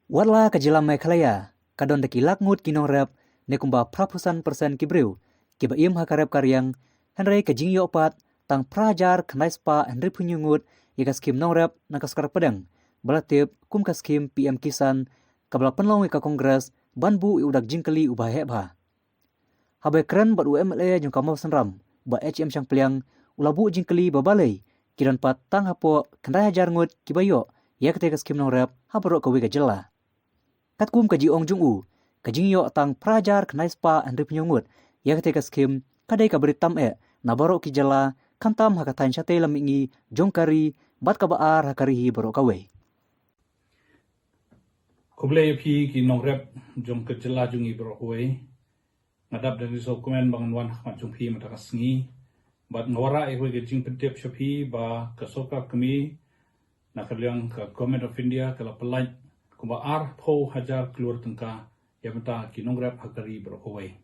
Warla kajilam Meghalaya, kadon dekilak ngut kinong rep, nekumba prapusan persen kibriu, kiba im hakarep karyang, henry kajing yopat, tang prajar knaispa henry punyungut, yakas kim nong rep nakaskar pedang, balatip kum kaskim PM Kisan, kabla penlong ka kongres, banbu iudak jingkali ubah hebha. Habai keren bat UMLA jung kamau senram, ba HM syang peliang, ulabu jingkali babalai, kiran pat tang hapo kendai hajar ngut kibayo, ya ketika skim nong rep, habarok kawi kajela. Katkum kaji ong jung u, kajing yo tang prajar knaispa andri penyungut, ya ketika skim, kadai kaberi tam nabarok kijala, kantam hakatain syate lamingi, jongkari, bat kabaar hakarihi barok kawe. Kublai pi ki nong rep jong kejela jungi berokwe ngadap dari so komen bangan wan hmat jong pi mata kasngi bat ngawara e ke jing pentep shopi ba kasoka kami na kalyang ka Government of India kala pelaj kumba ar po hajar keluar tengka ya mata ki nong rep hakari berokwe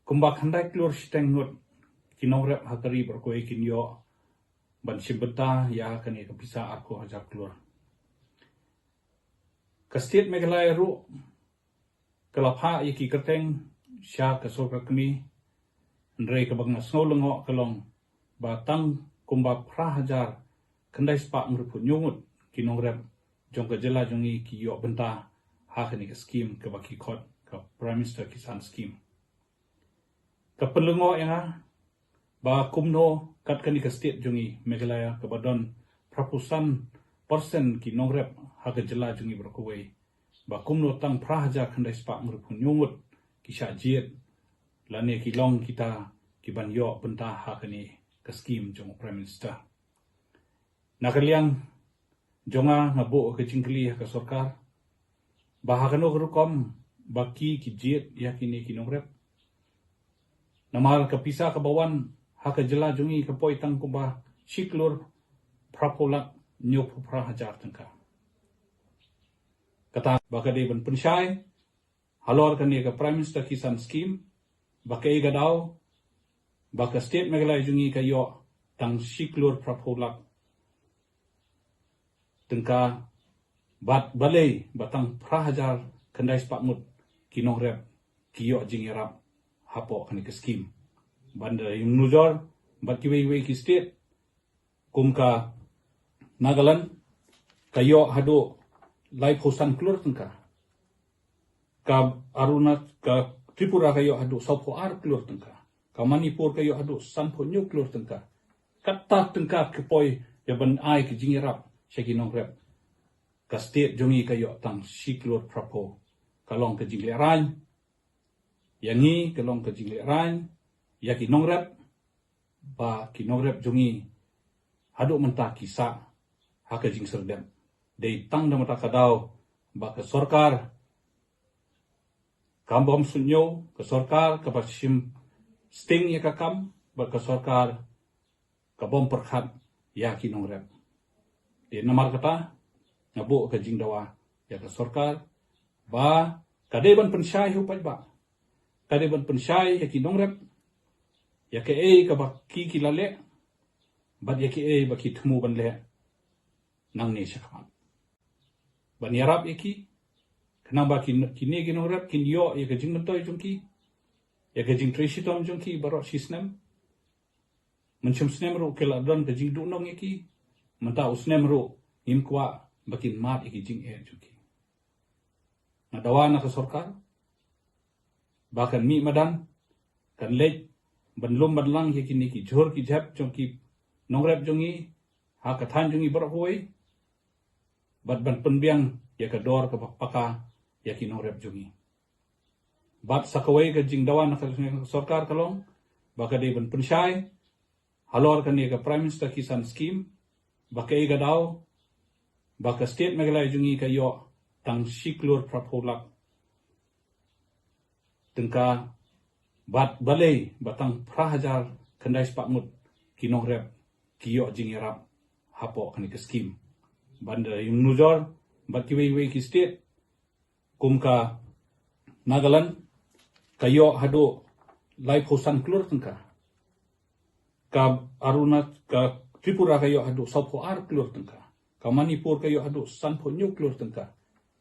kumba khandai keluar siteng ngut ki nong rep hakari berokwe kin yo ban simbeta ya kani kapisa ar ko hajar keluar ka state Meghalaya ru kalapha iki kerteng sya kasoka kami ndrei ka bang snolongo kalong batang kumba prahajar kendai spa ngrupu nyungut kinong rep jong ka jela jongi ki yo benta ha kani ka scheme ka baki khot ka Prime Minister Kisan scheme ka pelungo yang ba kumno kat kani ka state jongi Meghalaya ka badon prapusan persen kinong rep ha ka jela jongi berkuwei ba kumno tang prahajar kendai spa ngrupu nyungut kisah jiet lane kilong kita kiban yo benta ha kani ka scheme jong Prime Minister nakaliang jonga ngabu ke jingkli ka sarkar bah kano rukom baki ki jiet ya kini kinong rep namal ka pisa ka bawan ha ka jela jongi ka poi tang kumba siklur prapolak nyopu prahajar tangka kata baka de ban pensyai halor kan ka Prime Minister Kisan scheme baka iga daw baka state Meghalaya jungi kayo tang siklur prapolak tengka bat balai batang prahajar kendai spakmut kinong rep kiyo jingirap hapo kan ka scheme banda yung nuzor bat kiwe ki state kumka Nagaland kayo hado live hosan klur tengka ka Arunat ka Tripura kayo hado Saupo ar klur tengka ka Manipur kayo hado Sanpo New klur tengka kata tengka kepoy yaban ai ke jingirap syakinong rep ka state jongi kayo tang siklur prapo kalong ke jingleran yangi kalong ke jingleran yakinong rep ba kinong rep jongi hado menta kisa haka jing serdem dei tang na mata kadaw ba ka sarkar kambom sunyo ka sarkar ka pasim sting ya kakam ba ka sarkar ka bom perkhat ya kinong rep di namar kata ngabu ka jing dawa ya ka sarkar ba kadeban pensyai hupat ba kadeban pensyai ya kinong rep ya ke ka ba ki kilale ba ya ke ba ki thmu ban le nang ne syakam ban yarap iki kenapa kini kinong rep kin yo ya ka jing mentoy jungki ya ka jing tresitom jungki barok sisnem mencem snem ro kela don ka jing dunong iki menta usnem ro imkwa bakin mat iki jing jungki nadawa na ka sarkar bahkan mi madan kan lej banlum badlang ya kini ki jhor ki jap jungki nong rep jungi ha ka than jungi barok huai bat ban penbiang ya ka dor ka paka ya kinong rep jungi bat sakawai ka jing dawan ka sarkar kalong baka de ban pensyai halor kan ka Prime Minister Kisan scheme baka iga daw baka state Meghalaya jungi kayo tang siklur prapolak tengka bat balai batang prahajar kendai spakmut kinong rep kiyo jingirap hapo kan ka scheme banda yung nuzor bat kiwe ki state kumka Nagaland kayo hado live hosan klur tengka ka Arunat ka Tripura kayo hado Saupo ar klur tengka ka Manipur kayo hado Sanpo New klur tengka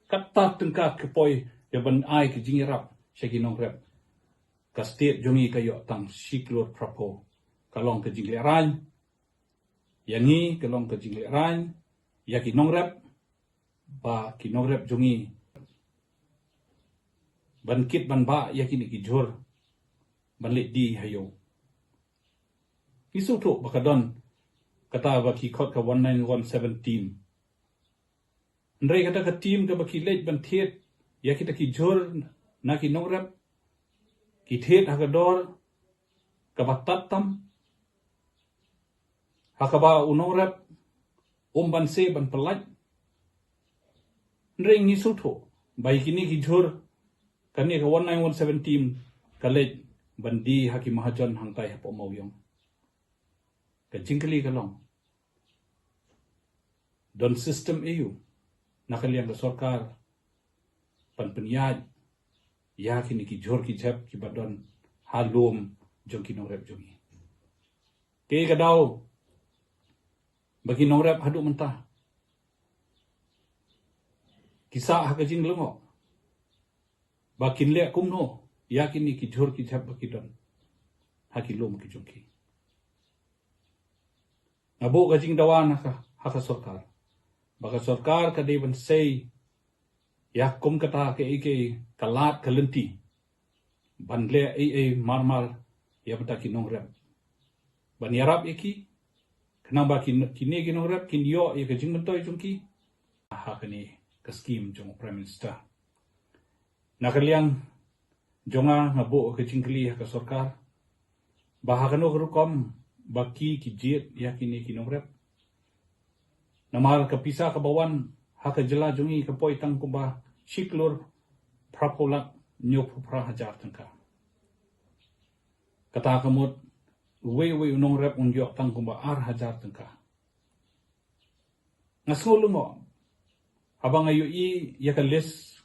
Kata tengka kepoi ya ban ai ke jingirap syaki nong rep. Ka state jongi kayo tang siklur prapo. Kalong ke jingleran. Yangi kalong ke jingleran. Ya ki nong rep. Ba ki nong rep jongi. Ban kit ban ba ya ki ni ki jor. Ban let di hayo. Isu tu bakadon kata baki kot ka 1917 team. Ndrei kata ka team ka baki lej ban thiet ya kita ki jor na ki nong rep. Ki thiet hakador ka batat tam. Hakaba unong rep ban se ban pelaj. Ndrei ngisu tu bai kini ki jor kani ka 1917 team ka lej ban di haki mahajon hangtai hapo mauyong. Ka jingkali kalong. Don sistem EU nakaliang ka sorkar pan penyaj ya kini ki jor ki jep ki badon halum jong ki nongrep jongi. Ke kadau bagi nongrep hadu mentah. Kisah haka jing lengo. Bakin lek kumno ya kini ki jor ki jep baki don haki lum ki jongki. Ngabo ka jing dawan haka sorkar. Baka sorkar ka deban say ya kum kata ke ike kalat kalenti banle ai marmar ya bata ki nongrep ban yarap iki kenapa kini ki nongrep kin yo ya ke jing mentoy jungki ha kani ka scheme jong prime minister nakaliang jonga ngabo ke jingkli ka sorkar bahakano rukom baki ki jet ya kini ki nongrep namar kapisa kabawan haka jela jungi kapoi tang kumba siklur prapolak nyopu prahajar tengka. Kata kamut we unong rep unjok tang kumba ar hajar tengka. Ngasngulu mo habang ayu I ya kalis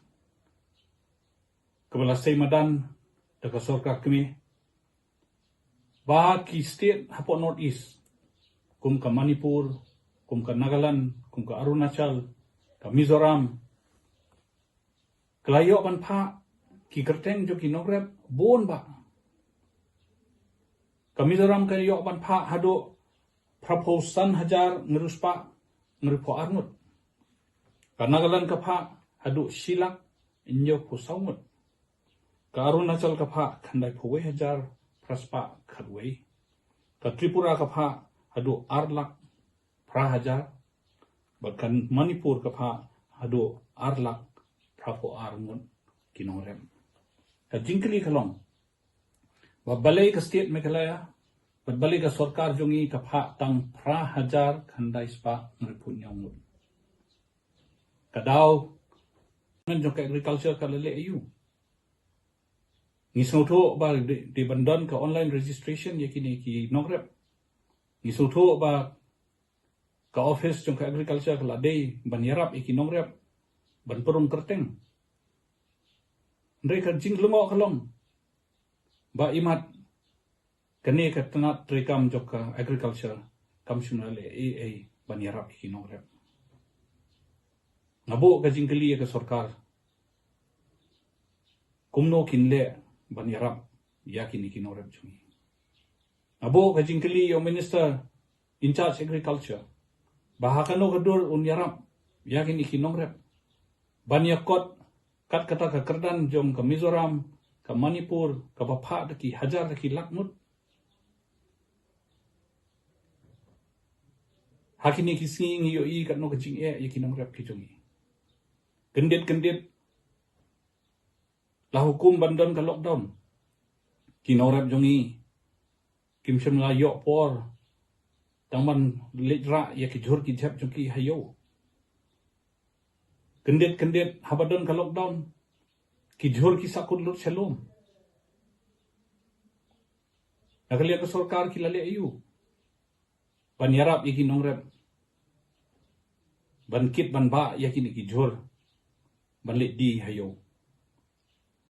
kebalasay madan daga sorka kami ba ki state hapo north east kum ka Manipur kum ka Nagaland, kum ka Arunachal, ka Mizoram. Kelayo pan pa, ki kerteng jo ki nogrep, bon ba. Ka Mizoram kelayo pan pa, hado praposan hajar ngerus pa, ngeripo arnut. Ka Nagaland ka pa, hado silak, inyo po saungut. Ka Arunachal ka pa, kanday po hajar, praspa kadway. Ka Tripura ka pa, hado arlak, prahajar bahkan Manipur kapha hado arlak prapo arngun kinongrem ka jingkli kalong babalay ka state Meghalaya babalay ka sorkar jongi kapha tang prahajar khandai spa ngripunyong kadaw ngan jong agriculture kalale ayu ngisotho ba di bandon ka online registration yakini ki nongrep ngisotho ba ka office jong ka agriculture ka ladei ban yarap iki nongrep ban perung kerteng ndrei ka jing lungo kalong ba imat kane ka tanat trikam jok ka agriculture kamsunale AA ban yarap iki nongrep ngabo ka jing kali ka sorkar kumno kinle ban yarap yakin iki nongrep jungi ngabo ka jing kali yo minister in charge agriculture bahakano kadur unyarap yakin iki nongrep banyakot kat kata ka kerdan jom ka Mizoram ka Manipur ka bapa daki hajar daki lakmut hakini kising yo I kat no kacing yakin nongrep ki jongi gendet la hukum bandon ka lockdown ki nongrep jongi kimsem la yo por tangman lejra ya ki jor ki jap jongki hayo kendet habadon ka lockdown ki jor ki sakun lut shalom nakaliya ka sorkar ki lale ayu panyarap iki nongrep ban kit ban ba ya ki jor ban le di hayo